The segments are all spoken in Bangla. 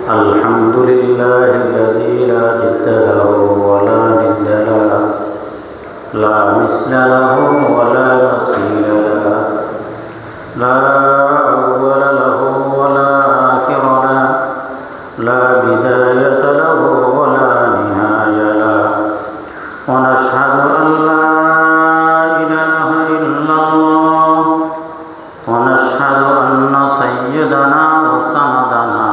الحمد لله الذي لا جد له ولا ند له، لا مثل له ولا مثيل له، لا أول له ولا آخر له، لا بداية له ولا نهاية له. ونشهد أن لا إله إلا الله، ونشهد أن سيدنا وسندنا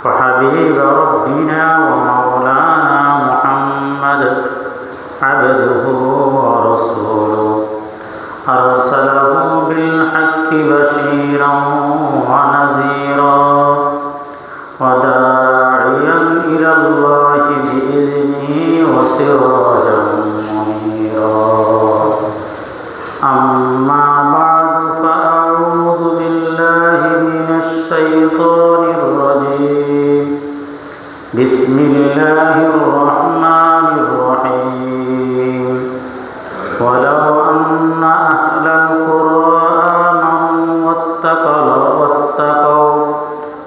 وحبيب ربنا ومولانا محمد عبده ورسوله، أرسله بالحق بشيرا ونذيرا وداعيا إلى الله بإذنه وسراجا منيرا. أما بعد، فأعوذ بالله من الشيطان الرجيم. بسم الله الرحمن الرحيم. ولو أن أهل القرى آمنوا واتقوا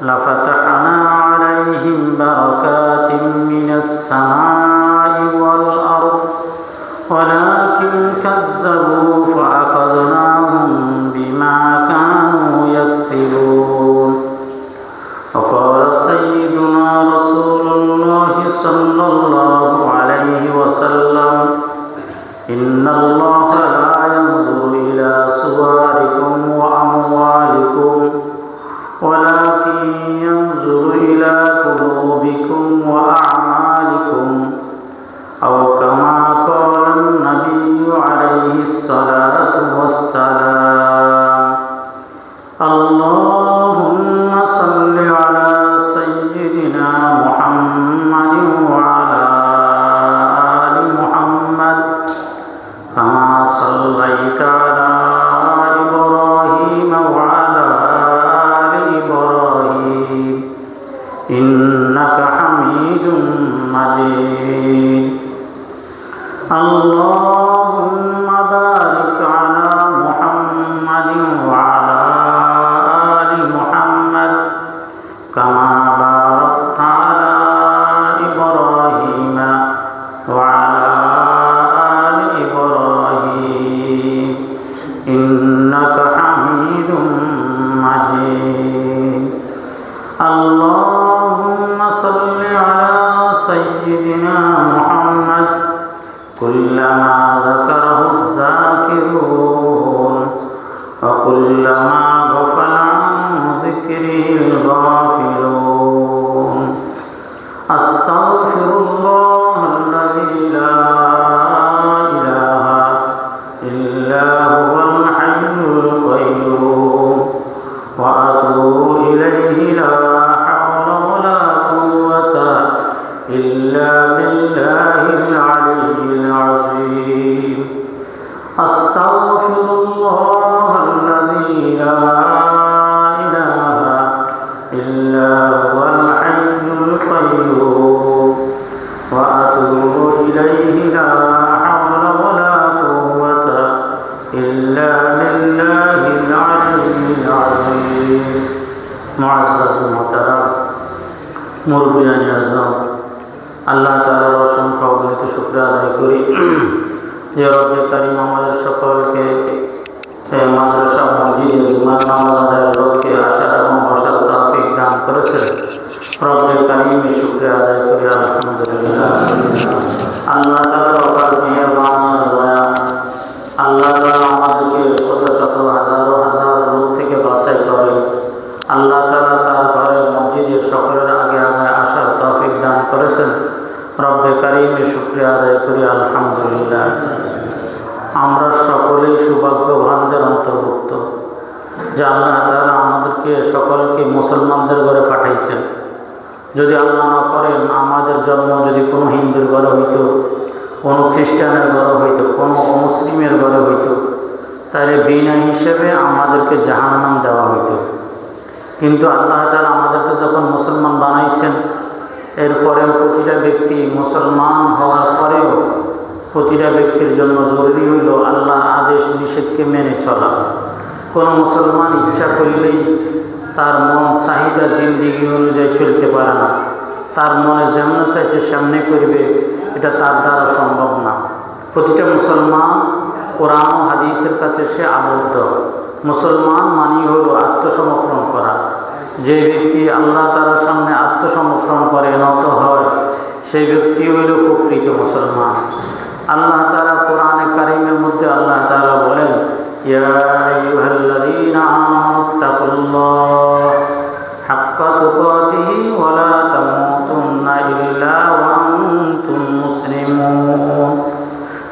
لفتحنا عليهم بركات من السماء والأرض، ولكن كذبوا فأخذناهم بما كانوا يكسبون. وقال سيدنا رسول الله صلى الله عليه وسلم: إن الله لا ينظر إلى صوركم وأموالكم، ولكن ينظر إلى قلوبكم وأعمالكم، أو كما قال النبي عليه الصلاة والسلام. اللهم صل على سيدنا محمد وعلى آل محمد، كما صليت على إبراهيم وعلى آل إبراهيم إنك حميد مجيد. اللهم بارك على محمد وعلى آل محمد، كما باركت على إبراهيم وعلى آل إبراهيم إنك حميد مجيد. اللهم صل على سيدنا محمد كلما ذكره الذاكرون، وكلما غفل عن ذكره الغافلون. أستغفر الله الذي لا إله إلا هو الحي القيوم، وأتوب إليه لا حول ولا قوة إلا بالله العلي العظيم. أستغفر الله الذي لا إله إلا هو الحي القيوم، وأتوب إليه لا حول ولا قوة إلا بالله العلي العظيم. معزز محترم মুরব্বিয়ান আযম, আল্লাহ তাআলার অসংখ্য অগণিত শুকরিয়া আদায় করি যে রব্বে কারীম আমাদের সকলকে মাদ্রাসা মসজিদে জুমার নামাজ আদায়ের লক্ষ্যে আসার এবং বসার তৌফিক দান করেছেন। রব্বে কারীম শুকরিয়া আদায় করি আলহামদুলিল্লাহ। আল্লাহ তাআলার অপার মেহেরবানি ও দয়া, আল্লাহ তাআলা আমাদেরকে শত শত হাজার হাজার রোগ থেকে বাঁচাই করে আল্লাহ তাআলা তার ঘরে মসজিদে সকলের আগে আগে আসার তৌফিক দান করেছেন। রব্বে কারীমের শুকরিয়া আদায় করি আলহামদুলিল্লাহ। আমরা সকলেই সৌভাগ্যবানদের অন্তর্ভুক্ত যে আল্লাহ তাআলা আমাদেরকে সকলকে মুসলমানদের ঘরে পাঠাইছেন। যদি আল্লাহ না করেন আমাদের জন্ম যদি কোনো হিন্দুর ঘরে হইতো, কোনো খ্রিস্টানের ঘরে হইতো, কোনো মুসলিমের ঘরে হইতো, তাহলে বিনা হিসেবে আমাদেরকে জাহান্নাম দেওয়া হইতো। কিন্তু আল্লাহ তাআলা আমাদেরকে যখন মুসলমান বানাইছেন, এরপরে প্রতিটা ব্যক্তি মুসলমান হওয়ার পরেও প্রতিটা ব্যক্তির জন্য জরুরি হইল আল্লাহর আদেশ নিষেধকে মেনে চলা। কোনো মুসলমান ইচ্ছা করলেই তার মন চাহিদা জিন্দিগি অনুযায়ী চলতে পারে না। তার মনে যেমন চাইছে সামনে করবে, এটা তার দ্বারা সম্ভব না। প্রতিটা মুসলমান কোরআন ও হাদিসের কাছে সে আবদ্ধ। মুসলমান মানি হলো আত্মসমর্পণ করা। যে ব্যক্তি আল্লাহ তাআলার সামনে আত্মসমর্পণ করে, নত হয়, সেই ব্যক্তি হইল প্রকৃত মুসলমান। আল্লাহ তাআলা কোরআনে কারিমের মধ্যে আল্লাহ তাআলা বলেন, ইয়া আইয়ুহাল্লাযীনা আমানুত্তাকুল্লাহ হাক্কা তুকাতিহি ওয়া লা তামুতুন্না ইল্লা ওয়া আনতুম মুসলিমুন।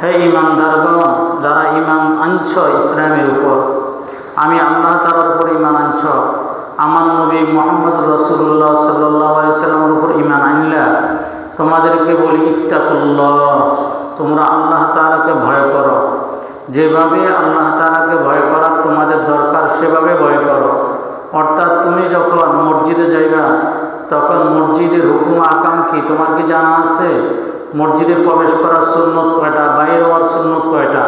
হে ঈমানদারগণ, যারা ঈমান আনছ ইসলামের উপর, আমি আল্লাহ তাআলার উপর ঈমান আনছ, আমার নবী মুহাম্মদ রাসূলুল্লাহ সাল্লাল্লাহু আলাইহি সাল্লামের উপর ঈমান আনলা, তোমাদেরকে বলি ইত্তাকুল্লাহ, তোমরা আল্লাহ তাআলাকে ভয় করো। যেভাবে আল্লাহ তাআলাকে ভয় করার তোমাদের দরকার সেভাবে ভয় করো। অর্থাৎ তুমি যখন মসজিদে যাইবা তখন মসজিদের হুকুম আকাম কি তোমার কি জানা আছে? মসজিদে প্রবেশ করার সুন্নত কয়টা, বাইরে হওয়ার সুন্নত কয়টা?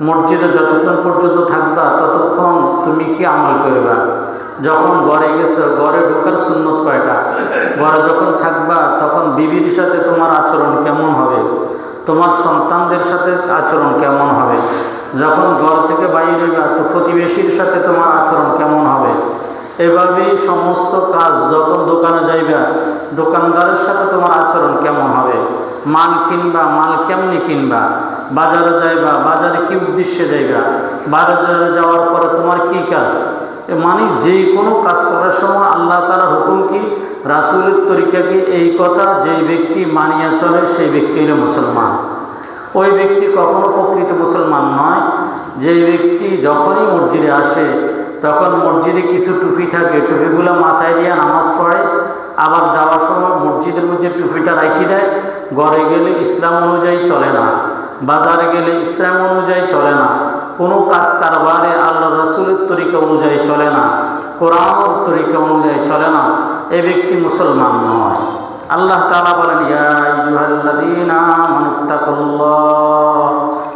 মসজিদে যতক্ষণ পর্যন্ত থাকবা ততক্ষণ তুমি কি আমল করবা? যখন ঘরে গেছো, ঘরে ঢোকার সুন্নত কয়টা? ঘরে যখন থাকবা তখন বিবির সাথে তোমার আচরণ কেমন হবে? তোমার সন্তানদের সাথে আচরণ কেমন হবে? যখন ঘর থেকে বাইরে যাবা তো প্রতিবেশীর সাথে তোমার আচরণ কেমন হবে? এভাবেই সমস্ত কাজ। যখন দোকানে যাইবা, দোকানদারের সাথে তোমার আচরণ কেমন হবে? মাল কিনবা, মাল কেমনি কিনবা? বাজারে যাইবা, বাজারে কি উদ্দেশ্যে যাইবা? বাজারে যাওয়ার পরে তোমার কি কাজ? মানে যে কোনো কাজ করার সময় আল্লাহ তাআলার হুকুম কি, রাসূলের তরিকা কি, এই কথা যেই ব্যক্তি মানিয়া চলে সেই ব্যক্তি হলো মুসলমান। ওই ব্যক্তি কখনো প্রকৃত মুসলমান নয় যে ব্যক্তি যখনই মসজিদে আসে তখন মসজিদে কিছু টুপি থাকে, টুপিগুলো মাথায় দিয়ে নামাজ পড়ে, আবার যাওয়ার সময় মসজিদের মধ্যে টুপিটা রাখি দেয়। ঘরে গেলে ইসলাম অনুযায়ী চলে না, বাজারে গেলে ইসলাম অনুযায়ী চলে না, কোনো কাজ কারবারে আল্লাহ রাসূলের তরিকা অনুযায়ী চলে না, কোরআনের তরিকা অনুযায়ী চলে না, এ ব্যক্তি মুসলমান নয়। আল্লাহ তাআলা বলেন, ইয়া আইয়ুহাল্লাযীনা আমানুত্তাকুল্লাহ,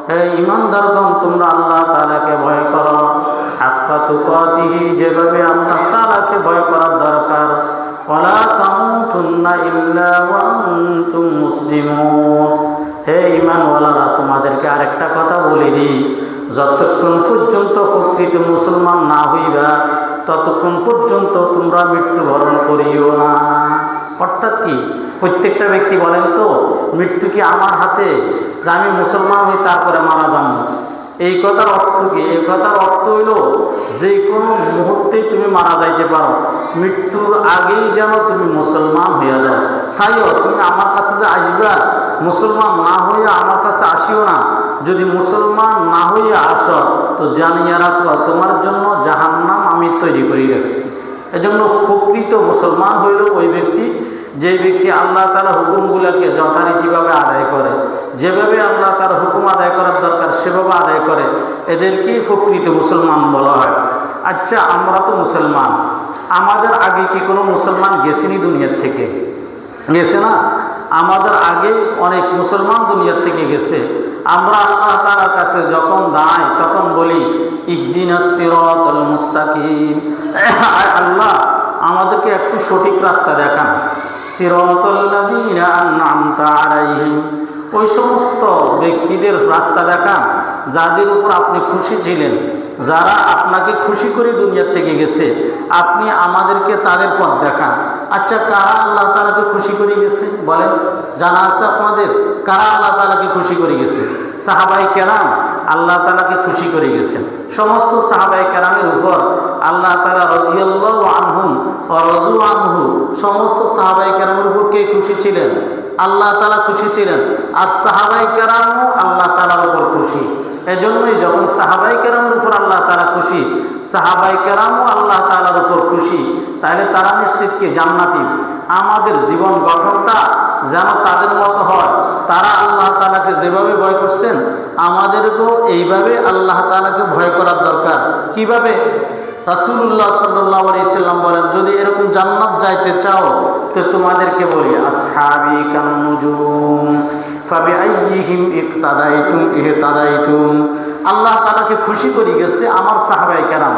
হে ঈমানদারগণ, তোমরা আল্লাহ তাআলাকে ভয় করো। হাক্কা তুকাতিহি, যেভাবে আল্লাহ তাআলাকে ভয় করার দরকার। ওয়া লা তামুতুন্না ইল্লা ওয়া আনতুম মুসলিমুন। হে ঈমানওয়ালারা, তোমাদেরকে আরেকটা কথা বলে দিই, যতক্ষণ পর্যন্ত প্রকৃত মুসলমান না হইবা ততক্ষণ পর্যন্ত তোমরা মৃত্যুবরণ করিও না। অর্থাৎ কি, প্রত্যেকটা ব্যক্তি বলেন তো, মৃত্যু কি আমার হাতে, যে আমি মুসলমান হই তারপরে মারা যাব? এই কথার অর্থ কি? এই কথার অর্থ হইল যে কোনো মুহূর্তেই তুমি মারা যাইতে পারো, মৃত্যুর আগেই যেন তুমি মুসলমান হইয়া যাও। চাইও তুমি আমার কাছে যে আসবা, মুসলমান না হইয়া আমার কাছে আসিও না। যদি মুসলমান না হইয়া আসো তো জানিয়া রাখো তোমার জন্য জাহান্নাম আমি তৈরি করে রাখছি। এজন্য প্রকৃত মুসলমান হইল ওই ব্যক্তি যে ব্যক্তি আল্লাহ তাআলার হুকুমগুলোকে যথারীতিভাবে আদায় করে, যেভাবে আল্লাহ তাআলার হুকুম আদায় করার দরকার সেভাবে আদায় করে, এদেরকেই প্রকৃত মুসলমান বলা হয়। আচ্ছা, আমরা তো মুসলমান, আমাদের আগে কি কোনো মুসলমান গেছেনি দুনিয়ার থেকে? গেছে না? আমাদের আগে অনেক মুসলমান দুনিয়ার থেকে গেছে। আমরা আল্লাহ তাআলার কাছে যখন দাঁড়াই তখন বলি, ইহদিনাস সিরাতাল মুস্তাকিম, আল্লাহ আমাদেরকে একটু সঠিক রাস্তা দেখান। সিরাতাল্লাযীনা আন'আমতা আলাইহিম, ওই সমস্ত ব্যক্তিদের রাস্তা দেখান যাদের উপর আপনি খুশি ছিলেন, যারা আপনাকে খুশি করে দুনিয়ার থেকে গেছে, আপনি আমাদেরকে তাদের পথ দেখান। আচ্ছা, কারা আল্লাহ তাআলাকে খুশি করে গেছে বলেন? জানা আছে আপনাদের কারা আল্লাহ তাআলাকে খুশি করে গেছে? সাহাবায়ে কেরাম আল্লাহ তাআলাকে খুশি করে গেছেন। সমস্ত সাহাবায়ে কেরামের উপর আল্লাহ তাআলা রাদিয়াল্লাহু আনহুম ওয়া রাদু আনহু, সমস্ত সাহাবায়ে কেরামের উপর কে খুশি ছিলেন? আল্লাহ তাআলা খুশি ছিলেন। আর সাহাবায়ে কেরামও আল্লাহ তাআলার উপর খুশি। এজন্যই যখন সাহাবায়ে কেরামের উপর আল্লাহ তাআলা খুশি, সাহাবায়ে কেরামও আল্লাহ তাআলার উপর খুশি, তাহলে তারা নিশ্চিত কি জান্নাতি। আমাদের জীবন গঠনটা যেন তাদের মতো হয়। তারা আল্লাহ তাআলাকে যেভাবে ভয় করছেন, আমাদেরকেও এইভাবে আল্লাহ তাআলাকে ভয় করার দরকার। কিভাবে? রাসূলুল্লাহ সাল্লাল্লাহু আলাইহি সাল্লাম বলেন, যদি এরকম জান্নাত যাইতে চাও তো তোমাদেরকে বলি, আসহাবি কান নুজুম ফাবিআইয়িহিম ইকতাদাইতুম। আল্লাহ তাআলাকে খুশি করে গেছে আমার সাহাবায়ে কেরাম।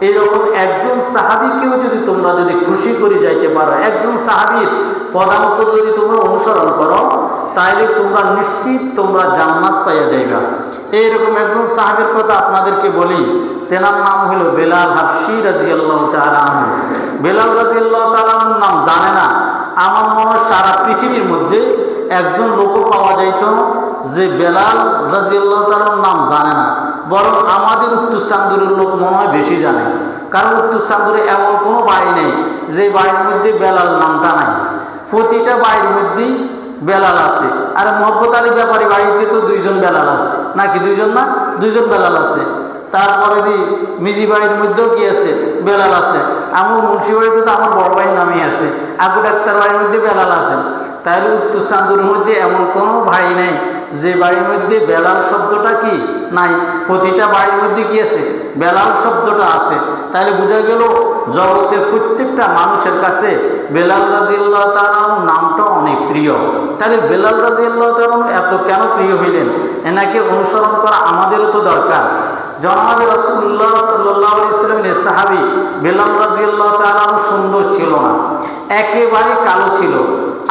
এইরকম একজন সাহাবীকেও যদি খুশি করে যাইতে পারো, একজন সাহাবীর পদাঙ্ক যদি তোমরা অনুসরণ করো, তাইলে তোমরা নিশ্চিত তোমরা জান্নাত পাইয়া যাইবা। এইরকম একজন সাহাবীর কথা আপনাদেরকে বলি, তেনার নাম হলো বেলাল হাবশী রাদিয়াল্লাহু তাআলা আনহু। বেলাল রাদিয়াল্লাহু তাআলা আনহুর নাম জানে না আমার মনে হয় সারা পৃথিবীর মধ্যে একজন লোকও পাওয়া যাইত যে বেলাল রাদিয়াল্লাহু তাআলার নাম জানে না। বরং আমাদের উত্তর চান্দুরের লোক মনে হয় বেশি জানে, কারণ উত্তর চান্দুরে এমন কোনো বাড়ি নেই যে বাড়ির মধ্যে বেলাল নামটা নাই। প্রতিটা বাড়ির মধ্যেই বেলাল আছে। আর মহব্বত আলী ব্যাপারী বাড়িতে তো দুইজন বেলাল আছে, নাকি দুইজন না? দুইজন বেলাল আছে। তারপরে মিজি বাড়ির মধ্যেও কি আছে? বেলাল আছে। আমার মুন্সি বাড়িতে তো আমার বড় ভাইয়ের নামই আছে। আবু ডাক্তার বাড়ির মধ্যে বেলাল আছে। তাহলে উত্তর চান্দুরের মধ্যে এমন কোনো ভাই নেই যে বাড়ির মধ্যে বেলাল শব্দটা কি নাই। প্রতিটা বাড়ির মধ্যে কি আছে? বেলাল শব্দটা আছে। তাহলে বোঝা গেল জগতের প্রত্যেকটা মানুষের কাছে বেলাল রাদিয়াল্লাহু তাআলা নামটা অনেক প্রিয়। তাহলে বেলাল রাদিয়াল্লাহু তাআলা এত কেন প্রিয় হইলেন? এনাকে অনুসরণ করা আমাদেরও তো দরকার। জনাব রাসূলুল্লাহ সাল্লাল্লাহু আলাইহি ওয়াসাল্লামের সাহাবী বেলাল রাদিয়াল্লাহু তাআলা সুন্দর ছিল না, একেবারে কালো ছিল।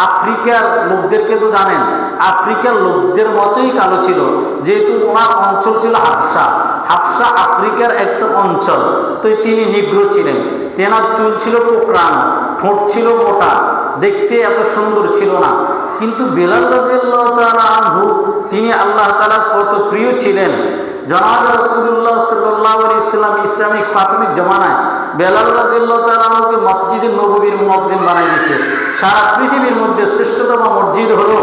আফ্রিকার লোকদেরকে তো জানেন, আফ্রিকার লোকদের মতোই কালো ছিল, যেহেতু ওনার অঞ্চল ছিল হাবশা। হাবশা আফ্রিকার একটা অঞ্চল, তো তিনি নিগ্রো ছিলেন। তেনার চুল ছিল কোঁকড়ানো, ঠোঁট ছিল মোটা, দেখতে এত সুন্দর ছিল না। কিন্তু বেলাল রাদিয়াল্লাহু তাআলা আনহু তিনি আল্লাহ তাআলার কত প্রিয় ছিলেন। জনাব রাসূলুল্লাহ সাল্লাল্লাহু আলাইহি ওয়াসাল্লাম ইসলামিক প্রাথমিক জমানায় বেলাল রাদিয়াল্লাহু তাআলা আনহুকে মসজিদে নববীর মুয়াজ্জিন বানাই দিয়েছে। সারা পৃথিবীর মধ্যে শ্রেষ্ঠতম মসজিদ হলো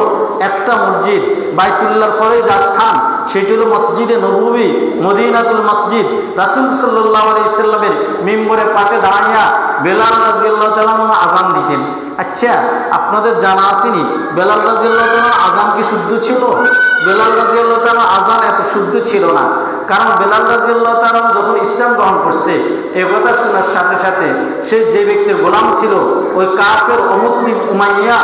একটা মসজিদ, বাইতুল্লাহর পরে যা স্থান সেটি হলো মসজিদে নববী, মদিনাতুল মসজিদ। রাসূল সাল্লাল্লাহু আলাইহি ওয়াসাল্লামের মিম্বরের পাশে দাঁড়াইয়া বেলাল রাদিয়াল্লাহু তাআলা আযান দিতেন। আচ্ছা, আপনাদের জানা আসেনি বেলাল রাদিয়াল্লাহু তাআলা আযান কি শুদ্ধ ছিল? বেলাল রাদিয়াল্লাহু তাআলা আযান এত শুদ্ধ ছিল না, কারণ বেলাল রাদিয়াল্লাহু তাআলা যখন ইসলাম গ্রহণ করছে এই কথা শোনার সাথে সাথে সে যে ব্যক্তির গোলাম ছিল ওই কাফের অমুসলিম উমাইয়া,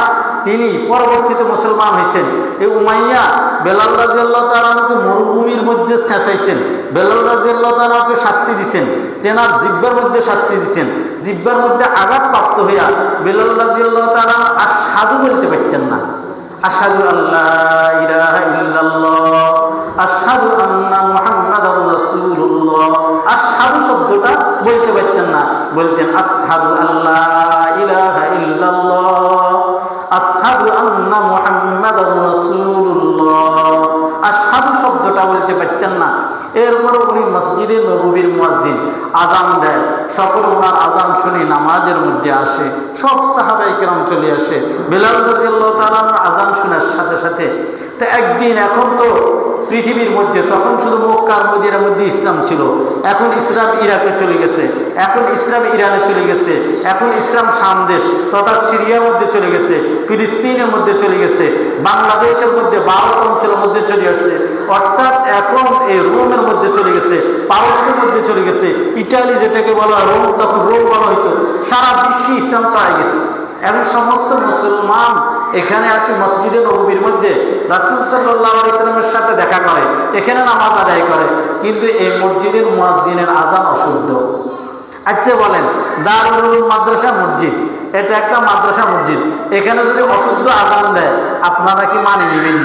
তিনি পরবর্তীতে মুসলমান হয়েছেন। এই উমাইয়া বেলাল রাদিয়াল্লাহু তাআলাকে মরুভূমির মধ্যে ছেঁচাইছেন, বেলাল রাদিয়াল্লাহু তাআলাকে শাস্তি দিয়েছেন, তেনার জিহ্বার মধ্যে শাস্তি দিয়েছেন। জিহ্বার মধ্যে আঘাতপ্রাপ্ত হইয়া বেলাল রাদিয়াল্লাহু তাআলা আশহাদু বলতে পারতেন না। আশহাদু আল্লা ইলাহা ইল্লাল্লাহ, আশহাদু আন্না মুহাম্মাদার রাসূলুল্লাহ, আশহাদু শব্দটা বলতে পারতেন না। বলতেন আশহাদু আল্লা ইলাহা ইল্লাল্লাহ, আশহাদু আন্না মুহাম্মাদার রাসূলুল্লাহ। আশহাদু শব্দটা বলতে পারতেন না। এরপর উনি মসজিদে নববীর মুয়াজ্জিন, আযান দেয়। সকল ওনার আযান শুনে নামাজের মধ্যে আসে, সব সাহাবায়ে কেরাম চলে আসে বেলাল রাদিয়াল্লাহু তাআলা আযান শোনার সাথে সাথে। তো একদিন, এখন তো পৃথিবীর মধ্যে তখন শুধু মক্কা আর মদিনার মধ্যে ইসলাম ছিল, এখন ইসলাম ইরাকে চলে গেছে, এখন ইসলাম ইরানে চলে গেছে, এখন ইসলাম শাম দেশ তথা সিরিয়ার মধ্যে চলে গেছে, ফিলিস্তিনের মধ্যে চলে গেছে, বাংলাদেশের মধ্যে ভারত অঞ্চলের মধ্যে চলে আসছে, অর্থাৎ এখন এই রোমের মধ্যে চলে গেছে, পারস্যের মধ্যে চলে গেছে, ইটালি যেটাকে বলা হয় রোম, তখন রোম বলা হইতো। সারা বিশ্বে ইসলাম ছড়াই গেছে। এখন সমস্ত মুসলমান এখানে আসে মসজিদে নববীর মধ্যে রাসূল সাল্লাল্লাহু আলাইহি ওয়াসাল্লামের সাথে দেখা করে, এখানে নামাজ আদায় করে, কিন্তু এই মসজিদের মুয়াজ্জিনের আযান অশুদ্ধ। আচ্ছা বলেন, দারুল উলুম মাদ্রাসা মসজিদ, এটা একটা মাদ্রাসা মসজিদ, এখানে যদি অশুদ্ধ আযান দেয় আপনারা কি মানে নেবেন?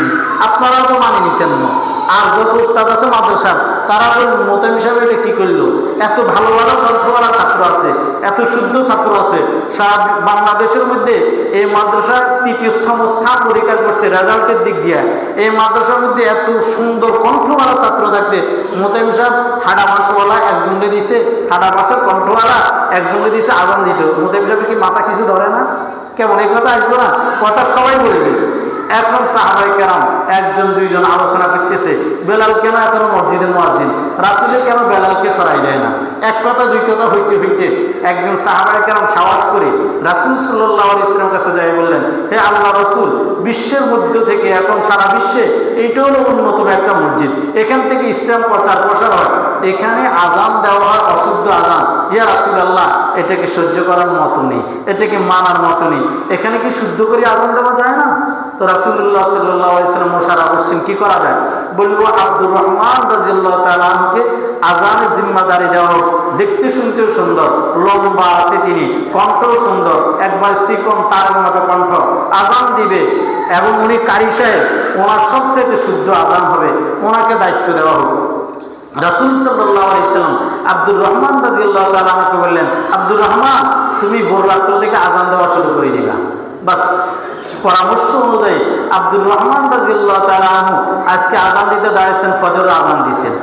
আপনারাও তো মানে নিতেন না। আর যত উস্তাদ আছে মাদ্রাসার, তারা বলল মোতাম হিসাবে এটা কী করলো? এত ভালো ভালো কণ্ঠওয়ালা ছাত্র আছে, এত শুদ্ধ ছাত্র আছে, সারা বাংলাদেশের মধ্যে এই মাদ্রাসা তৃতীয়তম স্থান অধিকার করছে রেজাল্টের দিক দিয়ে। এই মাদ্রাসার মধ্যে এত সুন্দর কণ্ঠওয়ালা ছাত্র থাকতে মোতাম সাহেব হাডা মাসওয়ালা একজনকে দিছে, হাডা মাসের কণ্ঠওয়ালা একজনকে দিছে আযান দিত। মোতাম সাহেব কি মাথা কিছু ধরে না? কেমন এই কথা আসবো না? কথা সবাই বলবে। এখন সাহাবায়ে কেরাম একজন দুইজন আলোচনা করতেছে, বেলাল কেন এখনো মসজিদের মুয়াজ্জিন, রাসূল কেন বেলালকে সরাই দেয় না? এক কথা দুই কথা হইতে হইতে একদিন সাহাবায়ে কেরাম সাহস করে রাসূল সাল্লাল্লাহু আলাইহি ওয়াসাল্লামের কাছে যাই বললেন, হে আল্লাহ রাসূল, বিশ্বের মধ্য থেকে এখন সারা বিশ্বে এইটা হলো অন্যতম একটা মসজিদ, এখান থেকে ইসলাম প্রচার প্রসার হয়, এখানে আজান দেওয়া হয় অশুদ্ধ আজান, ইয়া রাসূলুল্লাহ এটাকে সহ্য করার মতো নেই, এটাকে মানার মতো নেই, এখানে কি শুদ্ধ করে আজান দেওয়া যায় না? তো রাসূলুল্লাহ সাল্লাল্লাহু আলাইহি ওয়াসাল্লাম মোশারা করছেন কি করা যায়? বলবো আব্দুর রহমান রাদিয়াল্লাহু তাআলা আনহুকে আজানের জিম্মাদারি দেওয়া হোক। দেখতে শুনতেও সুন্দর, লম্বা আছে তিনি, কণ্ঠও সুন্দর, একবার চিকন তার মতো কণ্ঠ, আজান দিবে এবং উনি কারি সাহেব, ওনার সবচেয়ে শুদ্ধ আজান হবে, ওনাকে দায়িত্ব দেওয়া হোক। রাসূল সাল্লাল্লাহু আলাইহি ওয়াসাল্লাম আব্দুর রহমান রাদিয়াল্লাহু তাআলা আনহুকে বললেন, আব্দুর রহমান তুমি ভোর রাত্র থেকে আজান দেওয়া শুরু করে দিবা। বাস পরামর্শ অনুযায়ী আব্দুর রহমান রাদিয়াল্লাহু তাআলা আনহু আজকে আজান দিতে দাঁড়িয়েছেন, ফজরের আজান দিচ্ছেন,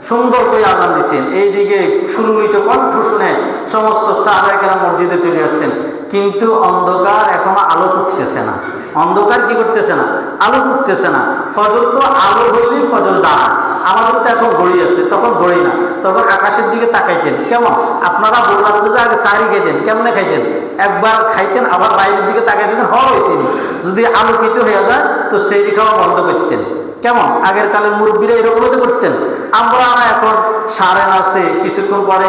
সুন্দর করে আজান দিচ্ছেন। এইদিকে সুললিত কণ্ঠ শুনে সমস্ত সাহাবায়ে কেরাম মসজিদে চলে আসছেন, কিন্তু অন্ধকার এখনো আলো ফুটতেছে না। অন্ধকার কি করতেছে না? আলো ফুটতেছে না। ফজর তো আলো হইলেই ফজর দাঁড়ায়, আমাদের তো এখন ঘড়ি আছে, তখন ঘড়ি না, তখন আকাশের দিকে তাকাইতেন। কেমন আপনারা বললাম যে আগে সাহারি খাইতেন, কেমনে খাইতেন? একবার খাইতেন আবার বাইরের দিকে তাকাইতেন, হয়েছে যদি আলোকিত হয়ে যায় তো সেই খাওয়া বন্ধ করতেন। কেমন আগের কালের মুরব্বীরা এরকম তো করতেন। আমরা এখন সারেন আছে, কিছুক্ষণ পরে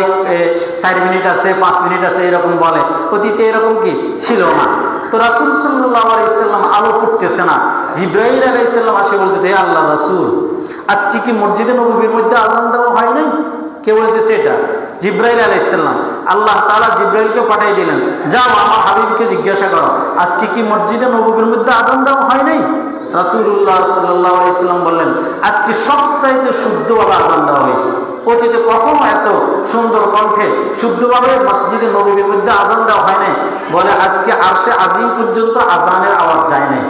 4 মিনিট আছে, 5 মিনিট আছে, এরকম বলে। অতীতে এরকম কি ছিল না। তো রাসূল সাল্লাল্লাহু আলাইহি ওয়াসাল্লাম আলো ফুটতেছে না, জিবরাইল আলাইহিস সালাম আসে বলতেছে, হে আল্লাহ রাসূল আজকে কি মসজিদে নববীর মধ্যে আজান দেওয়া হয় নাই? কে বলতেছে এটা? জিবরাইল আলাইহিস সালাম। আল্লাহ তাআলা জিবরাইলকে পাঠিয়ে দিলেন, যাও আমার হাবিবকে জিজ্ঞাসা করো আজকে কি মসজিদে নববীর মধ্যে আজান দেওয়া হয় নাই? রাসূলুল্লাহ সাল্লাল্লাহু আলাইহি ওয়াসাল্লাম বললেন, আজকে সবচাইতে শুদ্ধভাবে আজান দেওয়া হয়েছে। অতীতে কখনো এত সুন্দর কণ্ঠে শুদ্ধভাবে মসজিদে নববীর মধ্যে আজান দেওয়া হয় নাই। বলে আজকে আরশে আজিম পর্যন্ত আজানের আওয়াজ যায় নাই।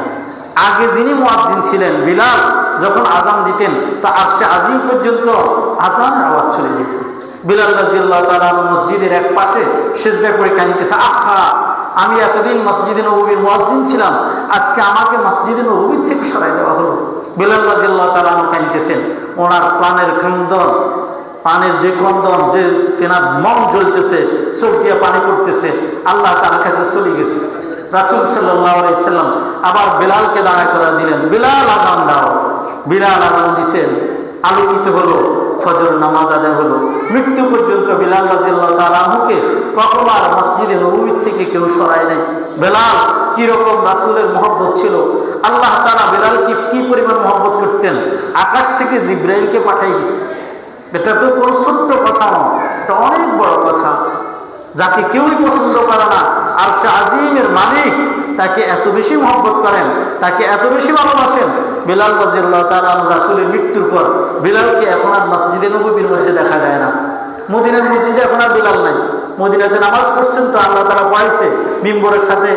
আগে যিনি মুয়াজ্জিন ছিলেন বিলাল, যখন আজান দিতেন তো আরশে আজিম পর্যন্ত আজানের আওয়াজ চলে যেত। বিলাল রাদিয়াল্লাহু তাআলা মসজিদের এক পাশে সিজদা করে কাঁদতেছে, আহা আমি এতদিন মসজিদে নববীর মুয়াজ্জিন ছিলাম, আজকে আমাকে মসজিদে নববীর থেকে সরাই দেওয়া হলো। বিলাল রাদিয়াল্লাহু তাআলা কাঁদতেছেন, ওনার প্রাণের ক্রন্দন, পানির যে ক্রন্দন, যে তেনার মন জ্বলতেছে, চোখ দিয়ে পানি পড়তেছে, আল্লাহ তার কাছে চলে গেছে। রাসূল সাল্লাল্লাহু আলাইহি সাল্লাম আবার বিলালকে দাঁড়া করে দিলেন, বিলাল আজান দাও। বিলাল আজান দিছেন, আলোকিত হলো, ফজর নামাজ আদায় হলো। মৃত্যু পর্যন্ত বিলাল রাদিয়াল্লাহু তাআলা আনহুকে কখনো আর মসজিদে নববী থেকে কেউ সরায় নাই। বিলাল কি রকম রাসূলের মহব্বত ছিল, আল্লাহ তাআলা বিলালকে কি পরিমাণ মহব্বত করতেন, আকাশ থেকে জিবরাইলকে পাঠিয়ে দিয়েছে। এটা তো কোনো ছোট্ট কথা নয়, এটা অনেক বড় কথা। যাকে কেউই পছন্দ করে না, আরশে আজিমের মালিক তাকে এত বেশি মহব্বত করেন, তাকে এত বেশি ভালোবাসেন। বিলাল রাদিয়াল্লাহু তাআলা রাসূলের মৃত্যুর পর বিলালকে এখন আর মসজিদে নববীর মধ্যে দেখা যায় না। মদিনার মসজিদে এখন আর বিলাল নাই। মদিনাতে নামাজ পড়ছেন তো আল্লাহ তাআলা পড়াইছে, মিম্বরের সাথে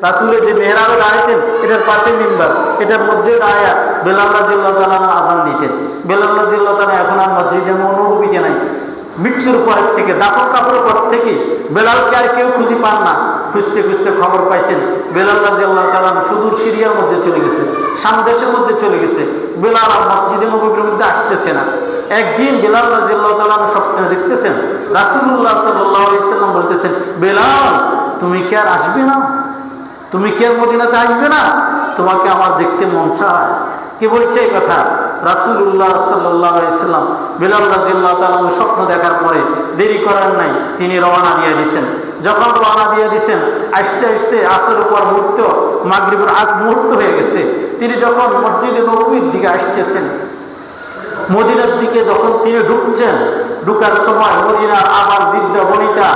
রাসূলের যে মেহরাবে দাঁড়াইতেন এটার পাশে মিম্বার, এটার মধ্যে দাঁড়ায়া বিলাল রাদিয়াল্লাহু তাআলা আযান দিতেন। বিলাল রাদিয়াল্লাহু তাআলা এখন আর মসজিদে নববীতে নাই। মৃত্যুর পর থেকে, দাফন কাপড়ের পর থেকে বেলালকে আর কেউ খুঁজে পান না। খুঁজতে খুঁজতে খবর পাইছেন বেলাল রাদিয়াল্লাহু তাআলা সুদূর সিরিয়ার মধ্যে চলে গেছে, শাম দেশের মধ্যে চলে গেছে। বেলাল আর মসজিদে নববীর মধ্যে আসতেছে না। একদিন বেলাল রাদিয়াল্লাহু তাআলা স্বপ্নে দেখতেছেন রাসূলুল্লাহ সাল্লাল্লাহু আলাইহি ওয়াসাল্লাম বলতেছেন, বেলাল তুমি কি আর আসবে না? তুমি কি আর মদিনাতে আসবে না? তোমাকে আমার দেখতে মন চায়। কে বলছে এই কথা? রাসূলুল্লাহ সাল্লাল্লাহু আলাইহি ওয়াসাল্লাম। বিলাল রাদিয়াল্লাহু তাআলা স্বপ্ন দেখার পরে দেরি করেন নাই, তিনি রওনা দিয়ে দিয়েছেন। যখন রওনা দিয়ে দিয়েছেন, আসতে আসতে আসরের পর মুহূর্ত, মাগরিবের আগ মুহূর্ত হয়ে গেছে। তিনি যখন মসজিদে নববীর দিকে আসতেছেন, মদিনার দিকে যখন তিনি ঢুকছেন, ঢুকার সময় মদিনার আবার বৃদ্ধ বনিতা,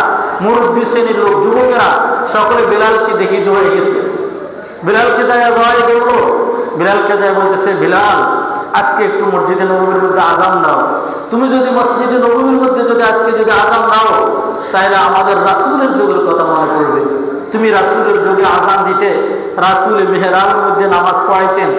মুরব্বী শ্রেণীর লোক, যুবকেরা সকলে বেলালকে দেখে দৌড়ে গেছে। বেলালকে যায় ভয় করলো, বেলালকে যায় বলতেছে, বিলাল আজকে একটু মসজিদে নববীর মধ্যে আজান দাও। তুমি যদি মসজিদে নববীর মধ্যে আজকে আজান দাও, তাহলে আমাদের রাসূলের যুগের কথা মনে পড়বে। তুমি রাসূলের যুগে আজান দিতে, রাসূল মেহরাবের মধ্যে নামাজ পড়াইতেন,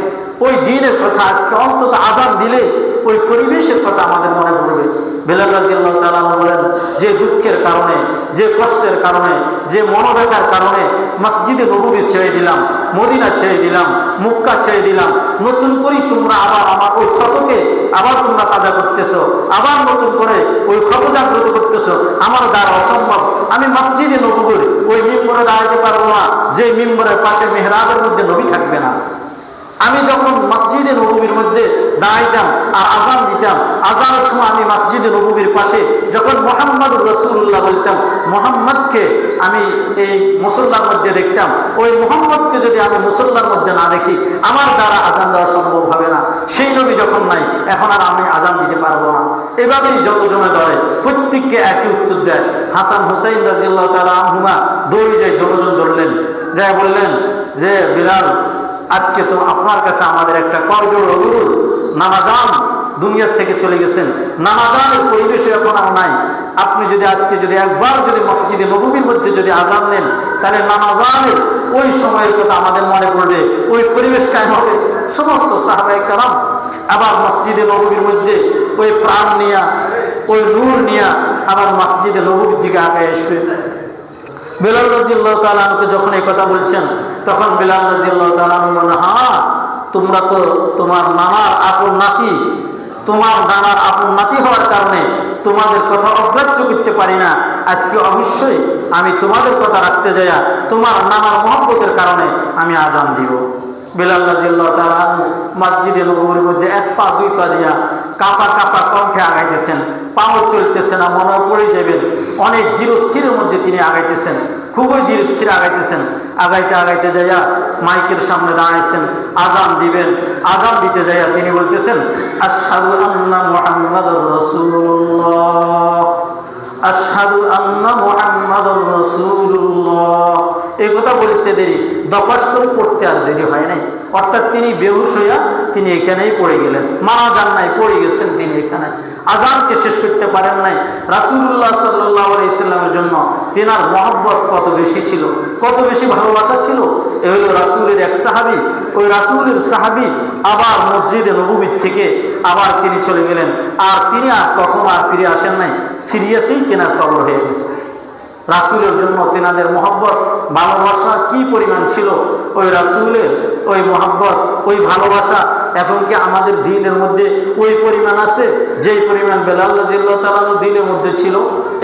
ওই দিনের কথা আজকে অন্তত আজান দিলে ওই পরিবেশের কথা আমাদের মনে পড়বে। বেলাল রাদিয়াল্লাহু তাআলা বলেন, যে দুঃখের কারণে, যে কষ্টের কারণে, যে মনোব্যথার কারণে মসজিদে নববী ছেড়ে দিলাম, মদিনা ছেড়ে দিলাম, মক্কা ছেড়ে দিলাম, নতুন করে তোমরা আবার আমার ওই ক্ষতকে আবার তোমরা তাজা করতেছো, আবার নতুন করে ওই ক্ষত জাগ্রত করতেছো, আমার দ্বারা অসম্ভব। আমি মসজিদে নববীর ওই মিম্বরে দাঁড়াতে পারবো না যে মিম্বরের পাশে মেহরাবের মধ্যে নবী থাকবে না। আমি যখন মসজিদে নববীর মধ্যে দাঁড়াইতাম আর আজান দিতাম, আজানের সময় আমি মসজিদে নববীর পাশে যখন মুহাম্মদুর রাসূলুল্লাহ বলতাম, মুহাম্মদকে আমি এই মুসল্লার মধ্যে দেখতাম। ওই মুহাম্মদকে যদি আমি মুসল্লার মধ্যে না দেখি, আমার দ্বারা আজান দেওয়া সম্ভব হবে না। সেই নবী যখন নাই, এখন আর আমি আজান দিতে পারবো না। এভাবেই যতজনে ধরে প্রত্যেককে একই উত্তর দেয়। হাসান হুসাইন রাদিয়াল্লাহু তাআলা আনহুমা দৌড়ে যায়, যতজন ধরলেন, যাই বললেন যে বিলাল, আজকে তো আপনার কাছে আমাদের একটা করজোড় অনুরোধ, নামাজান দুনিয়ার থেকে চলে গেছেন, নামাজানের পরিবেশে এখন আর নাই। আপনি যদি আজকে যদি একবার যদি মসজিদে নববীর মধ্যে যদি আজান নেন, তাহলে নামাজানের ওই সময়ের কথা আমাদের মনে পড়বে, ওই পরিবেশ কায়েম হবে। সমস্ত সাহাবায়ে কেরাম আবার মসজিদে নববীর মধ্যে ওই প্রাণ নিয়া, ওই নূর নিয়া আবার মসজিদে নববীর দিকে আগে আসবে। বিলাল রাদিয়াল্লাহু তাআলা আনহু যখন এই কথা বলছেন, তখন বিলাল রাদিয়াল্লাহু তাআলা আনহু বললেন, হ্যাঁ, তোমরা তো তোমার নানার আপন নাতি, তোমার নানার আপন নাতি হওয়ার কারণে তোমাদের কথা অগ্রাহ্য করতে পারি না। আজকে অবশ্যই আমি তোমাদের কথা রাখতে যাইয়া তোমার নানার মহব্বতের কারণে আমি আজান দিব। বিলাল রাদিয়াল্লাহু তাআলা আনহু মসজিদে নববীর মধ্যে এক পা দুই পা দিয়া কাঁপা কাঁপা কণ্ঠে আগাইতেছেন, পাও চলতেছে না, মনে পড়ে যাবেন। অনেক ধীরস্থিরের মধ্যে তিনি আগাইতেছেন, খুবই ধীরস্থির আগাইতেছেন। আগাইতে আগাইতে যাইয়া মাইকের সামনে দাঁড়াইছেন, আজান দিবেন। আজান দিতে যাইয়া তিনি বলতেছেন, আশহাদু আন্না মুহাম্মাদুর রাসূলুল্লাহ, আশহাদু আন্না মুহাম্মাদুর রাসূলুল্লাহ। এই কথা বলতে দেরি, দপাস করে পড়তে আর দেরি হয় নাই। অর্থাৎ তিনি বেহুশ হইয়া তিনি এখানেই পড়ে গেলেন, মারা যান নাই, পড়ে গেছেন তিনি এখানে। আজানকে শেষ করতে পারেন নাই। রাসূলুল্লাহ সাল্লাল্লাহু আলাইহি সাল্লামের জন্য তেনার মহব্বত কত বেশি ছিল, কত বেশি ভালোবাসা ছিল। এ হলো রাসূলের এক সাহাবী। ওই রাসূলের সাহাবী আবার মসজিদে নববীর থেকে আবার তিনি চলে গেলেন, আর তিনি আর কখনো আর ফিরে আসেন নাই। সিরিয়াতেই তেনার কবর হয়ে গেছে। রাসূলের জন্য তেনাদের মহব্বত ভালোবাসা কি পরিমাণ ছিল, ওই রাসূলের ওই মহব্বত ওই ভালোবাসা এখন কি আমাদের দিনের মধ্যে ওই পরিমাণ আছে যেই পরিমাণ বিলাল রাদিয়াল্লাহু তাআলা দিনের মধ্যে ছিল?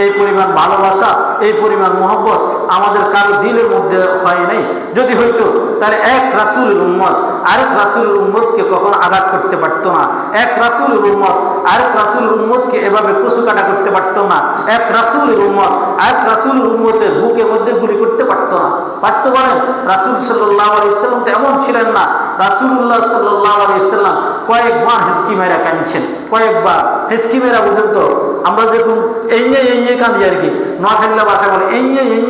এই পরিমাণ ভালোবাসা, এই পরিমাণ মহব্বত আমাদের কারো দিলের মধ্যে হয় নাই। যদি হইতো তাহলে এক রাসূলের উম্মত আরেক রাসূলের উম্মতকে কখনো আঘাত করতে পারতো না। এক রাসূলের উম্মত আরেক রাসূলের উম্মতকে এভাবে কুচু কাটা করতে পারতো না। এক রাসূলের উম্মত আরেক রাসূলের উম্মতের বুকের মধ্যে গুলি করতে পারতো না। পারতে পারেন? রাসূল সাল্লাল্লাহু আলাইহি ওয়াসাল্লাম তো এমন ছিলেন না। রাসূলুল্লাহ সাল্লাল্লাহু আলাইহি ওয়াসাল্লাম কয়েকবার হিসকি মেরা কাঁদছেন, কয়েকবার হিসকি মেরা। বুঝেন তো, আমরা যেরকম এই কাঁদি আর কি, নোয়াখালীর ভাষা বলে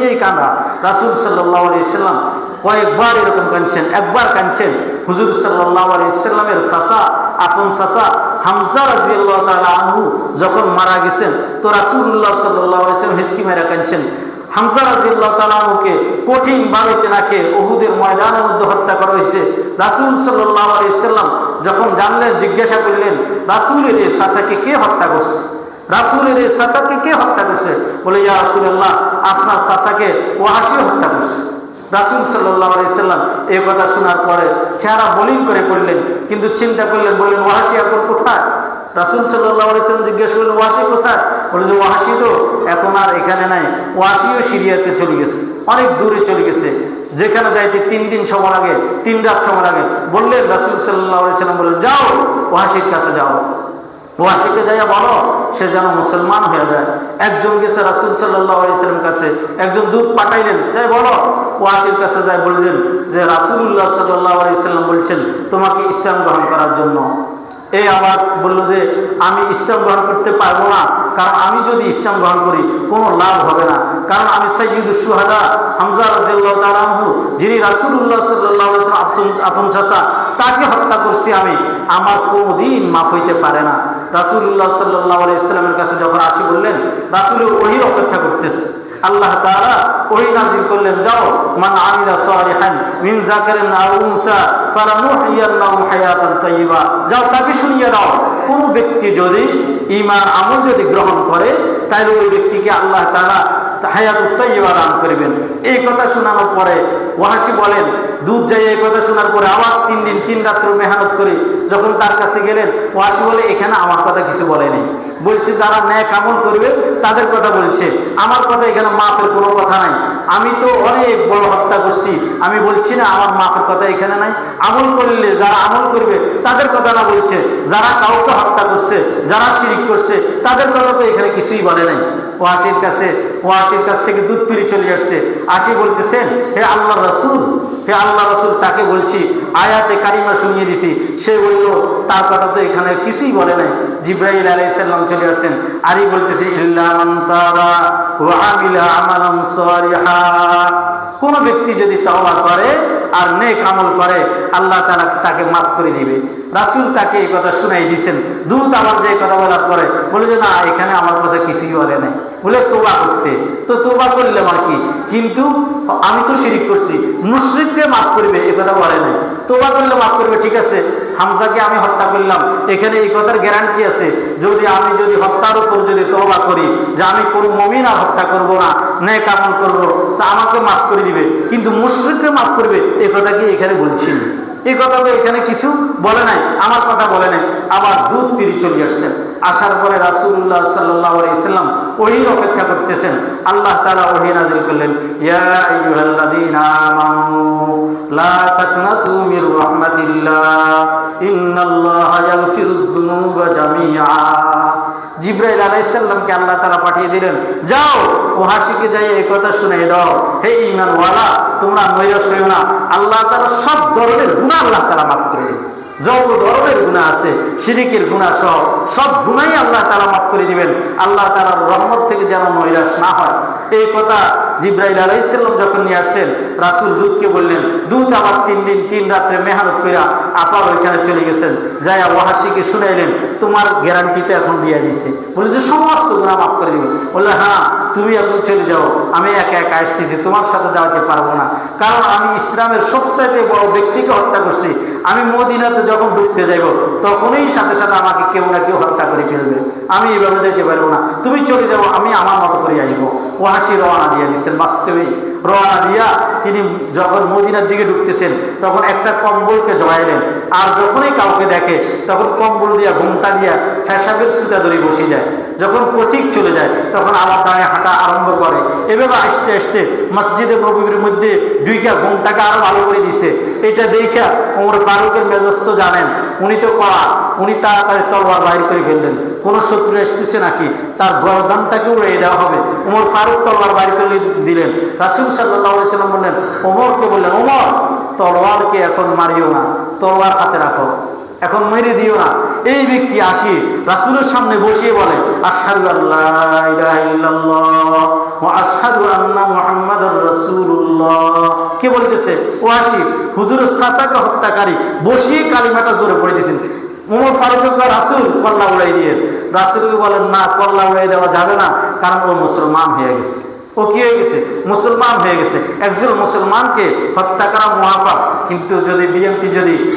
এই কাঁদা। রাসূল সাল্লাল্লাহু আলাইহি ওয়াসাল্লাম কয়েকবার এরকম কাঁদছেন। একবার কাঁদছেন হুজুর সাল্লাল্লাহু আলাইহি ওয়াসাল্লামের চাচা, আপন চাচা হামজা রাদিয়াল্লাহু তাআলা আনহু যখন মারা গেছেন, তো রাসূলুল্লাহ সাল্লাল্লাহু আলাইহি ওয়াসাল্লাম হিসকি মেরা কাঁদছেন। হামজা রাদিয়াল্লাহু তাআলা আনহুকে কঠিন ভাবে তেনাকে উহুদের ময়দানের মধ্যে হত্যা করা হয়েছে। রাসূল সাল্লাল্লাহু আলাইহি ওয়াসাল্লাম যখন জানলেন, জিজ্ঞাসা করলেন, রাসূলের এই চাচাকে কে হত্যা করছে? রাসূলের এই চাচাকে কে হত্যা করছে? বলে, ইয়া রাসূলুল্লাহ, আপনার চাচাকে ওয়াহশী হত্যা করছে। রাসূল সাল্লাল্লাহু আলাইহি ওয়াসাল্লাম এই কথা শোনার পরে চেহারা মলিন করে পড়লেন, কিন্তু চিন্তা করলেন, বললেন, ওয়াহশী এখন কোথায়? রাসূল সাল্লাল্লাহু আলাইহি ওয়াসাল্লাম জিজ্ঞেস করলেন, ওয়াহশী কোথায়? বলে যে ওয়াহশী তো এখন আর এখানে নাই, ওয়াহশীও সিরিয়াতে চলে গেছে, অনেক দূরে চলে গেছে, যেখানে যাইতে 3 দিন সময় লাগে, 3 রাত সময় লাগে। বললেন রাসূল সাল্লাল্লাহু আলাইহি ওয়াসাল্লাম বললেন, যাও ওয়াহশীর কাছে যাও, ওয়াহশীকে যাইয়া বলো সে যেন মুসলমান হয়ে যায়। একজন গেছে রাসূল সাল্লাল্লাহু আলাইহি ওয়াসাল্লাম কাছে, একজন দূত পাঠাইলেন, যাই বলো ওয়াহশীর কাছে যায়, বললেন যে রাসূলুল্লাহ সাল্লাল্লাহু আলাইহি ওয়াসাল্লাম বলছেন তোমাকে ইসলাম গ্রহণ করার জন্য। এই আবার বলল যে আমি ইসলাম গ্রহণ করতে পারবো না, কারণ আমি যদি ইসলাম গ্রহণ করি কোনো লাভ হবে না, কারণ আমি সাইয়্যিদুশ শুহাদা হামজা রাদিয়াল্লাহু তাআলা আনহু, যিনি রাসূলুল্লাহ সাল্লাল্লাহু আলাইহি ওয়াসাল্লাম আপন চাচা, তাকে হত্যা করছি আমি, আমার কোনোদিন মাফ হইতে পারে না। রাসূলুল্লাহ সাল্লাল্লাহু আলাইহি ওয়াসাল্লামের কাছে যখন আসি বললেন, রাসূলের ওহীর অপেক্ষা করতেছে। আল্লাহ তাআলা ওহী নাযিল করলেন, যাও মান আমিলা সালিহান মিন যাকারিন আও উনসা ফালানুহইয়ান্নাহু হায়াতান তাইয়্যিবা, যাও তাকে শুনিয়ে দাও, কোন ব্যক্তি যদি ঈমান আমল যদি গ্রহণ করে তাহলে ওই ব্যক্তিকে আল্লাহ তাআলা হায়াতুত তাইয়্যিবা দান করবেন। এই কথা শোনানোর পরে ওয়াহশী বলেন, দুধ যাই এই কথা শোনার পরে আবার 3 দিন 3 রাত্র মেহনত করে যখন তার কাছে গেলেন, ওয়াহশী বলে, এখানে আমার কথা কিছু বলে নেই, বলছে যারা ন্যাক আমল করবে তাদের কথা বলছে, আমার কথা এখানে মাফের কোনো কথা নাই। আমি তো অনেক বড় হত্যা করছি, আমি বলছি না আমার মাফের কথা এখানে নাই। আমল করলে যারা আমল করবে তাদের কথা না বলছে, যারা কাউকে হত্যা করছে, যারা শিরিক করছে তাদের কথা তো এখানে কিছুই বলে নাই। ওয়াসির কাছ থেকে দুধ পিড়ি চলে আসছে, আসি বলতেছেন, হে আল্লাহ রাসূল, হে আল্লাহ রাসূল, তাকে বলছি আয়াতে কারিমা শুনিয়ে দিছি। সে বলল তার কথা তো এখানে কিছুই বলে নাই। জিবরাইল আলাইহিস সালাম চলে আসছেন, আরই বলতেছে ইল্লা মান তাবা ওয়া আমিলা আমালান সালিহা, কোন ব্যক্তি যদি তওবা করে আর নেক আমল করে আল্লাহ তাআলা তাকে মাফ করে দিবে। রাসূল তাকে এই কথা শুনাই দিয়েছেন। দূত আবার যে কথা বলার পরে বলে যে না, এখানে আমার কাছে কিছুই বলে নাই, বলে তোবা করতে। তো তোবা করলে আমার কি, কিন্তু আমি তো শিরিক করছি, মুশরিককে মাফ করবে এ কথা বলে নাই। তোবা করলে মাফ করবে, ঠিক আছে। হামজাকে আমি হত্যা করলাম, এখানে এই কথার গ্যারান্টি আছে আমি যদি হত্যার উপর যদি তওবা করি যে আমি কোন মুমিন আর হত্যা করব না, নেক আমল করব, তা আমাকে মাফ করে দিবে। কিন্তু মুশরিককে মাফ করবে এই কথা কি এখানে বলছি না, এই কথা তো এখানে কিছু বলে নাই, আমার কথা বলে নাই। আবার দুধ পিড়ি চলে আসছেন, আসার পরে রাসূলুল্লাহ সাল্লাল্লাহু আলাইহি সাল্লাম ওহীর অপেক্ষা করতেছেন। আল্লাহ তাআলা ওহী নাযিল করলেন, ইয়া আইয়ুহাল্লাযীনা আমানু লা তাকনাতু মির রাহমাতিল্লাহ ইন্নাল্লাহা ইয়াগফিরুয যুনুবা জামিআ। জিবরাইল আলাইহিস সালামকে আল্লাহ তাআলা পাঠিয়ে দিলেন, যাও ওয়াহাশিকে যাই এই কথা শুনিয়ে দাও, হে ঈমানওয়ালা তোমরা নৈরাশ হইও না, আল্লাহ তাআলা সব ধরনের গুনাহ আল্লাহ তাআলা মাফ করে দিবেন। যত ধরনের গুনাহ আছে, শিরিকের গুনাহ সব গুনাহই আল্লাহ তাআলা মাফ করে দিবেন। আল্লাহ তাআলার রহমত থেকে যেন নৈরাশ না হয়, এই কথা জিবরাইল আলাইহিস সালাম যখন নিয়ে আসছেন, রাসূল দূতকে বললেন। দূত আবার 3 দিন 3 রাত্রে মেহনত কইরা আবার ওইখানে চলে গেছেন, যাইয়া ওয়াহাশিকে শুনাইলেন, তোমার গ্যারান্টিটা এখন দিয়ে দিছে, বলে যে সমস্ত গুনাহ মাফ করে দিবেন। বললে হ্যাঁ, তুমি এখন চলে যাও, আমি একা একা আসতেছি, তোমার সাথে যাওয়াতে পারবো না, কারণ আমি ইসলামের সবচাইতে বড় ব্যক্তিকে হত্যা করছি। আমি মদিনাতে যখন ঢুকতে যাইব তখনই সাথে সাথে আমাকে কেউ না কেউ হত্যা করে ফেলবে, আমি এইভাবে যাইতে পারবো না, তুমি চলে যাও, আমি আমার মতো করে আসবো। ওয়াহাশি রওনা দিয়ে দিচ্ছেন, বাস্তবেই রওনা দিয়া তিনি যখন মদিনার দিকে ঢুকতেছেন তখন একটা কম্বলকে জড়াইলেন, আর যখনই কাউকে দেখে তখন কম্বল দিয়া ঘুমটা দিয়া ফেসাবের সুতা ধরে বসে যায়। যখন পথিক চলে যায় তখন আবার দাঁড়িয়ে হাঁটা আরম্ভ করে। এভাবে আস্তে আস্তে মসজিদে নববীর মধ্যে ঢুইকা ঘুমটাকে আরো ভালো করে দিছে। এটা দেখা ওমর ফারুকের মেজাজ তো জানেন, উনি তো কড়া, উনি তাড়াতাড়ি তলোয়ার বাইর করে ফেললেন, কোন শত্রু আসতেছে নাকি, তার গর্দানটাকে উড়িয়ে দেওয়া হবে। ওমর ফারুক তলোয়ার বাইর করে দিলেন। রাসূল সাল্লাল্লাহু আলাইহি সাল্লাম বললেন, ওমরকে বললেন, ওমর তলোয়ারকে এখন মারিও না, তলোয়ার হাতে রাখো, এখন মেরে দিও না। এই ব্যক্তি আসি রাসূলের সামনে বসিয়ে বলে, আশহাদু আল্লা ইলাহা ইল্লাল্লাহ ওয়া আশহাদু আন্না মুহাম্মাদুর রাসূলুল্লাহ। কে বলতেছে? ও আসি হুজুরের চাচাকে হত্যাকারী, বসিয়ে কালিমাটা জোরে পড়ে দিয়েছেন। ওমর ফারুক রাসূল কল্লা উড়াই দিয়ে, রাসূলকে বলেন, না, কল্লা উড়াই দেওয়া যাবে না, কারণ ও মুসলমান হয়ে গেছে। ও কি হয়ে গেছে? মুসলমান হয়ে গেছে। একজন মুসলমানকে হত্যা করা মুআফা, কিন্তু যদি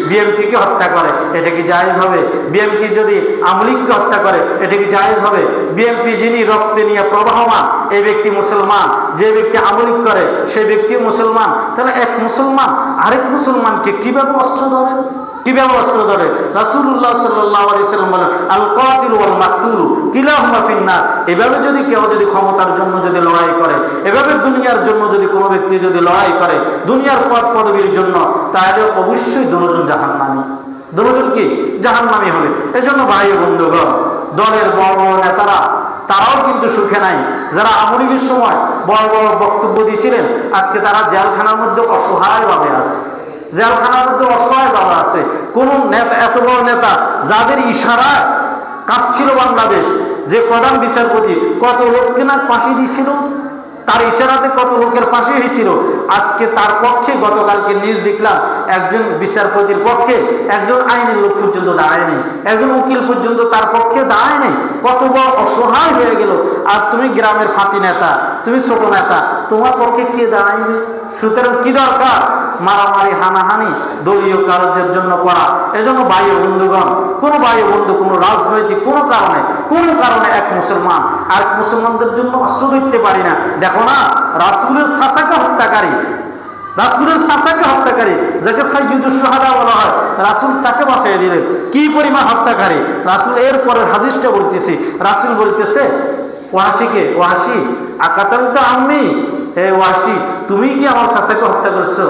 বিএমপিকে হত্যা করে এটা কি জায়েজ হবে? বিএমপি যদি আমলিককে হত্যা করে এটা কি জায়েজ হবে? বিএমপি যিনি রক্তে নিয়ে প্রবাহমান এই ব্যক্তি মুসলমান, যে ব্যক্তি আমলিক করে সেই ব্যক্তিও মুসলমান, তাহলে এক মুসলমান আরেক মুসলমানকে কিভাবে অস্ত্র ধরে? রাসূলুল্লাহ সাল্লাল্লাহু আলাইহি সাল্লাম বলেন, আল কাতিল ওয়াল মাকতুল কিলাহুমা ফিন্নার। এভাবে যদি কেউ ক্ষমতার জন্য লড়াই করে, এভাবে দুনিয়ার জন্য কোনো ব্যক্তি লড়াই করে, দুনিয়ার পদ পদবীর জন্য, তাহলে অবশ্যই দুজন জাহান্নামী। দুজন কি জাহান্নামী হবে। এজন্য ভাই ও বন্ধুগণ, দলের বড় বড় নেতারা তারাও কিন্তু সুখে নাই। যারা আমলিগের সময় বড় বড় বক্তব্য দিয়েছিলেন, আজকে তারা জেলখানার মধ্যে অসহায়ভাবে আছে। জেলখানার মধ্যে অসহায় বাবা আছে। কোন নেতা, এত বড় নেতা যাদের ইশারায় কাঁপছিল বাংলাদেশ, যে প্রধান বিচারপতি কত লোককে না ফাঁসি দিয়েছিল, তার ইশারাতে কত লোকের ফাঁসি হয়েছিল। আজকে তার পক্ষে গতকালকে নিউজ দেখলাম, একজন বিচারপতির পক্ষে একজন আইনের লোক পর্যন্ত দাঁড়ায় নেই, একজন উকিল পর্যন্ত তার পক্ষে দাঁড়ায় নেই। কত বড় অসহায় হয়ে গেল। আর তুমি গ্রামের ফাঁকি নেতা, তুমি ছোট নেতা, তোমার পক্ষে কে দাঁড়াইবে? সুতরাং কি দরকার? মারামারি, হানাহানি দলীয় কার্যের জন্য করা। এজন্য ভাই বন্ধুগণ, কোন ভাই বন্ধু কোনো রাজনৈতিক কোনো কারণে এক মুসলমান আর মুসলমানদের জন্য অস্ত্র ধরতে পারি না। দেখো না, রাসূলের চাচাকে হত্যাকারী, যাকে সাইয়্যিদুশ শুহাদা বলা হয়, রাসূল তাকে বাঁচিয়ে দিলেন। কি পরিমাণ হত্যাকারী! রাসূল এর পরের হাদিসটা বলতেছি, রাসূল বলতেছে ওয়াহাশিকে, ওয়াহাশি আকাতালতা আম্মি, হে ওয়াসি, তুমি কি আমার চাচাকে হত্যা করছো?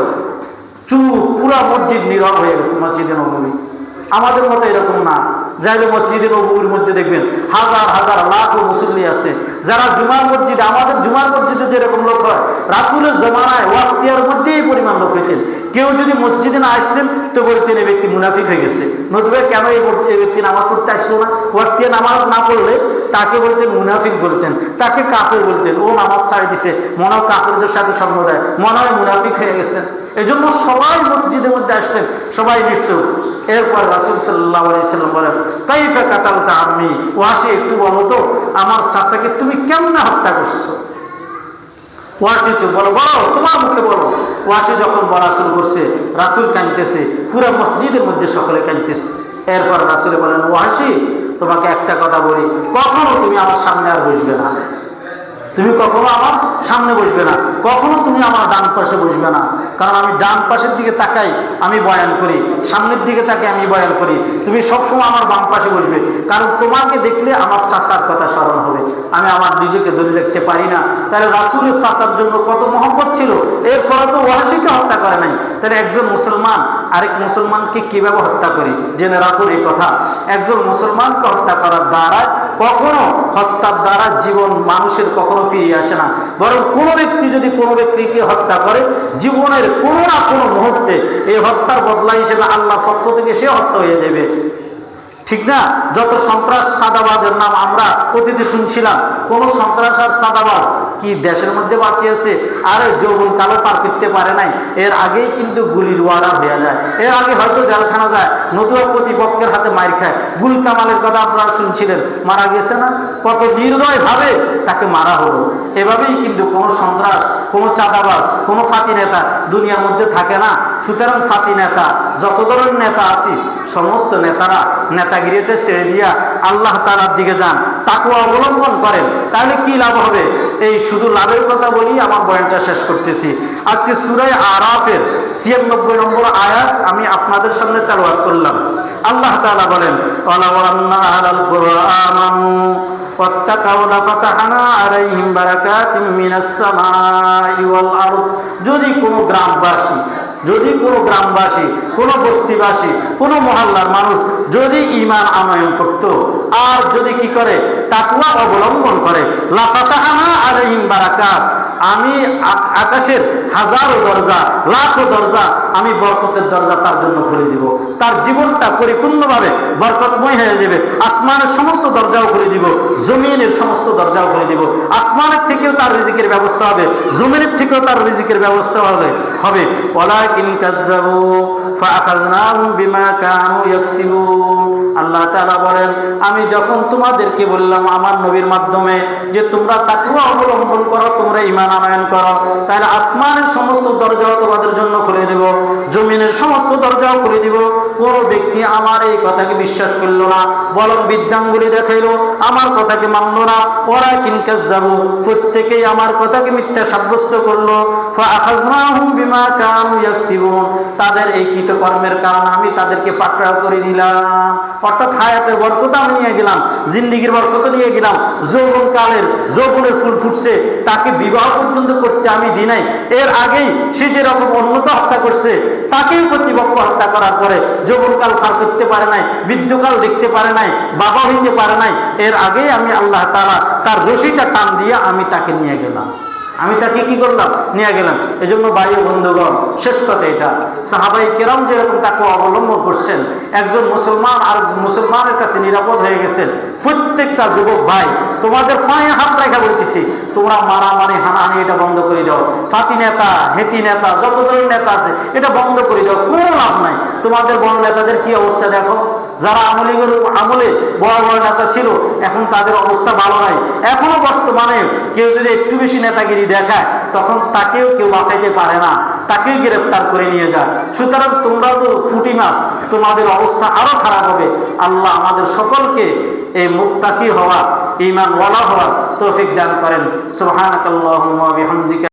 চুপ, পুরা মসজিদ নীরব হয়ে গেছে। মসজিদে নববী আমাদের মতো এরকম না। যাইলে মসজিদে নববীর মধ্যে দেখবেন হাজার হাজার লাখো মুসল্লি আছে। যারা জুমার মসজিদে, আমাদের জুমার মসজিদে যেরকম লোক হয়, রাসূলের জমানায় ওয়াক্তিয়ার মধ্যে এই পরিমাণ লোক হইতেন। কেউ যদি মসজিদে না আসতেন তো বলতেন এই ব্যক্তি মুনাফিক হয়ে গেছে, নতুবা কেন এই ব্যক্তি নামাজ পড়তে আসলো না? ওয়াক্তিয়া নামাজ না পড়লে তাকে বলতেন মুনাফিক বলতেন, তাকে কাফের বলতেন। ও নামাজ ছাড়ি দিছে, মনে হয় কাফেরদের সাথে সঙ্গ দেয়, মনে হয় মুনাফিক হয়ে গেছেন। এই জন্য সবাই মসজিদের মধ্যে আসতেন, সবাই নিশ্চয়। এরপর রাসূল সাল্লাল্লাহু আলাইহি সাল্লাম বলেন, কাইফা কাতালতা আম্মি, ওয়াসি একটু বলো তো আমার চাচাকে তুমি কেমনে হত্যা করছো? ওয়াসি চুপ, বলো বলো, তোমার মুখে বলো। ওয়াসি যখন বলা শুরু করছে, রাসূল কাঁদতেছে, পুরো মসজিদের মধ্যে সকলে কাঁদতেছে। এরপর রাসূল বলেন, ওয়াসি তোমাকে একটা কথা বলি, কখনো তুমি আমার সামনে আর বসবে না। তুমি কখনো আমার সামনে বসবে না, কখনো তুমি আমার ডান পাশে বসবে না। কারণ আমি ডান পাশের দিকে তাকাই, আমি বয়ান করি, সামনের দিকে তাকাই, আমি বয়ান করি। তুমি সবসময় আমার বাম পাশে বসবে, কারণ তোমাকে দেখলে আমার চাচার কথা স্মরণ হবে। আমি আমার নিজেকে ধরে রাখতে পারি না। তাহলে রাসূলের চাচার জন্য কত মহব্বত ছিল। এরপরে তো ওয়াসিকে হত্যা করে নাই। তাহলে একজন মুসলমান আরেক মুসলমানকে কিভাবে হত্যা করে? জেনে রাখুন এই কথা, একজন মুসলমানকে হত্যা করার দ্বারা কখনো, হত্যার দ্বারা জীবন মানুষের কখনো ফিরে আসে না। বরং কোনো ব্যক্তি যদি কোনো ব্যক্তিকে হত্যা করে, জীবনের কোনো না কোনো মুহূর্তে এই হত্যার বদলা হিসেবে আল্লাহর পক্ষ থেকে সে হত্যা হয়ে যাবে। ঠিক না? যত সন্ত্রাস সাদাবাজের নাম আমরা অতীতে শুনছিলাম, কোন সন্ত্রাস আর সাদাবাজ কি দেশের মধ্যে বাঁচিয়েছে? আরে যৌবন কালো পার করতে পারে নাই, এর আগেই কিন্তু গুলির ওয়ার্ডার হয়ে যায়, এর আগে হয়তো জেলখানা যায়, নতুবা প্রতিপক্ষের হাতে মার খায়। গুল কামালের কথা আপনারা শুনছিলেন, মারা গেছে না? কত নির্দয় ভাবে তাকে মারা হলো। এভাবেই কিন্তু কোনো সন্ত্রাস, কোনো চাঁদাবাজ, কোনো ফাঁকি নেতা দুনিয়ার মধ্যে থাকে না। সুতরাং ফাঁকি নেতা, যত ধরনের নেতা আছে, সমস্ত নেতারা নেতাগিরিতে ছেড়ে দিয়া আল্লাহ তাআলার দিকে যান, তাকওয়া অবলম্বন করেন, তাহলে কি লাভ হবে? এই শুধু লাভের কথা বলি আমার বয়ানটা শেষ করতেছি। আজকে সূরা আরাফের ৯৬ নম্বর আয়াত আমি আপনাদের সামনে তেলাওয়াত করলাম। আল্লাহ তাআলা বলেন, ওয়ালাউ আন্না আহলাল কুরআ আমানু ওয়াত্তাকাউ লাফাতাহনা আলাইহিম বারাকাতিম মিনাস সামাই ওয়াল আরদ। যদি কোনো গ্রামবাসী, যদি কোনো গ্রামবাসী, কোনো বস্তিবাসী, কোনো মহল্লার মানুষ যদি ঈমান আনয়ন করত আর যদি কি করে, তাকওয়া অবলম্বন করে, লাফাতাহনা আলাইহিম বারাকাত, আমি আকাশের হাজারো দরজা, লাখো দরজা, আমি বরকতের দরজা তার জন্য খুলে দিব। তার জীবনটা পরিপূর্ণভাবে বরকতময় হয়ে যাবে। আসমানের সমস্ত দরজাও খুলে দিব, জমিনের সমস্ত দরজাও খুলে দিব। আসমানের থেকেও তার রিজিকের ব্যবস্থা হবে, জমিনের থেকেও তার রিজিকের ব্যবস্থা হবে। ওয়ালাকিন কাযযাবু ফাআখাযনাহুম বিমা কানু ইয়াকসিবুন। আল্লাহ তাআলা বলেন, আমি যখন তোমাদেরকে বললাম আমার নবীর মাধ্যমে যে তোমরা তাকওয়া অবলম্বন করো, তোমরা ঈমান আনয়ন করো, তাহলে আসমানের সমস্ত দরজাও তোমাদের জন্য খুলে দেব, জমিনের সমস্ত দরজাও খুলে দিব। কোন ব্যক্তি আমার এই কথাকে বিশ্বাস করলো না, বরং বিদ্যাঙ্গুলি দেখাইলো, আমার কথাকে মানলো না। ওয়ালাকিন কাযযাবু, প্রত্যেকেই আমার কথাকে মিথ্যা সাব্যস্ত করলো। ফাআখাযনাহুম বিমা কানু ইয়াকসিবুন, তাদের এই কৃতকর্মের কারণে আমি তাদেরকে পাকড়াও করে দিলাম। অর্থাৎ হায়াতের বরকত আমি নিয়ে গেলাম, জিন্দেগির বরকত নিয়ে গেলাম। যৌবনকালের যৌবনের ফুল ফুটছে, তাকে বিবাহ পর্যন্ত করতে আমি দিই নাই। এর আগেই সে যেরকম অন্যকে হত্যা করছে, তাকেও কর্তৃপক্ষ হত্যা করার পরে যৌবনকাল পার করতে পারে নাই, বৃদ্ধকাল দেখতে পারে নাই, বাবা হইতে পারে নাই, এর আগেই আমি আল্লাহ তাআলা তার রশিটা টান দিয়ে আমি তাকে নিয়ে গেলাম, আমি তাকে কি করলাম? নিয়ে গেলাম। এজন্য ভাই ও বন্ধুগণ, শেষ কথা এটা, সাহাবাই কেরাম যেরকম তাকে অবলম্বন করছেন, একজন মুসলমান আর মুসলমানের কাছে নিরাপদ হয়ে গেছেন। প্রত্যেকটা যুবক ভাই, তোমাদের পায়ে হাত রেখা বলতেছি, তোমরা মারামারি হানাহানি এটা বন্ধ করে দাও। ফাতি নেতা, হেতি নেতা, যত ধরনের নেতা আছে এটা বন্ধ করে দাও, কোনো লাভ নাই। তোমাদের বড় নেতাদের কি অবস্থা দেখো, যারা আমলে বড় বড় নেতা ছিল, এখন তাদের অবস্থা ভালো নাই। এখনো বর্তমানে কেউ যদি একটু বেশি নেতাগিরি দেখায়, তখন তাকেও কেউ বাঁচাইতে পারে না, তাকেও গ্রেফতার করে নিয়ে যায়। সুতরাং তোমরা তো ফুটি মাছ, তোমাদের অবস্থা আরো খারাপ হবে। আল্লাহ আমাদের সকলকে এই মুত্তাকি হওয়া, ঈমানওয়ালা হওয়ার তৌফিক দান করেন। সুবহানাকাল্লাহুম্মা ওয়া বিহামদিকা।